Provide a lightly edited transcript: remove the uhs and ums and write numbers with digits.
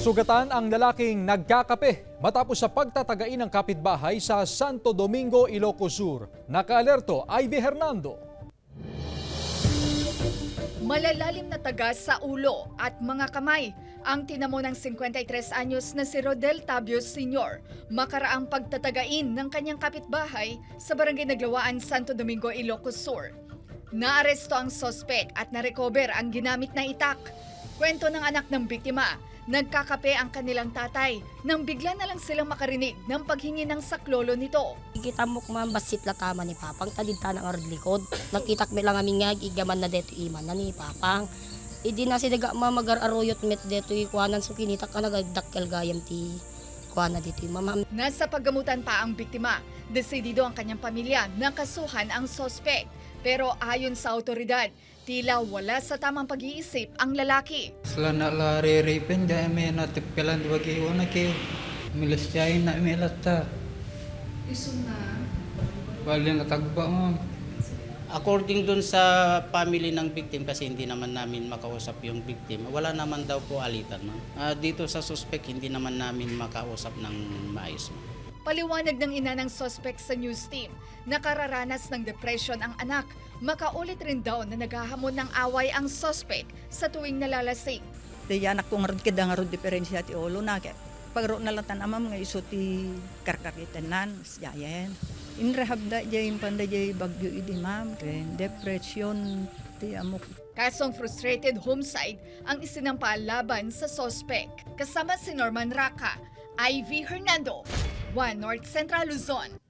Sugatan ang lalaking nagkakape matapos sa pagtatagain ng kapitbahay sa Santo Domingo, Ilocos Sur. Nakaalerto, Ivy Hernando. Malalalim na tagas sa ulo at mga kamay ang tinamo ng 53 anyos na si Rodel Tabios Sr. makaraang pagtatagain ng kanyang kapitbahay sa Barangay Naglawaan, Santo Domingo, Ilocos Sur. Naaresto ang sospek at narecover ang ginamit na itak. Kwento ng anak ng biktima, nagkakape ang kanilang tatay nang bigla na lang silang makarinig ng paghingi ng saklolo nito. Kita mo kung basit la kama ni Papang, talita ng arod likod. Nakita kami lang aming nga, igaman na deto iman na ni Papang. Idi na sinaga magar-aroyot met deto ikuanan so kinita ka nagdakkel gayam ti kuana dito mama. Nasa paggamutan pa ang biktima, desidido ang kanyang pamilya na kasuhan ang sospek. Pero ayon sa autoridad, tila wala sa tamang pag-iisip ang lalaki. Selana la re-repen jaya me na tepelan bagi ona ke milas jaya na me latta. Isun na. Bali na tagba mo. According dun sa family ng victim, kasi hindi naman namin makausap yung victim, wala naman daw po alitan. No? Dito sa suspect, hindi naman namin makausap ng maayos. Paliwanag ng ina ng suspect sa news team, nakararanas ng depression ang anak. Makaulit rin daw na naghahamon ng away ang suspect sa tuwing nalalasing. Di anak ko nga kada nga diferensya ti olo na kaya pagro na lang tanamam nga iso ti karkakitanan siyayen. In rehab da jay panda jay bagyo idi ma'am depression ti amok. Kasong frustrated homicide ang isinampa laban sa suspect. Kasama si Norman Raca, Ivy Hernando, 1 North Central Luzon.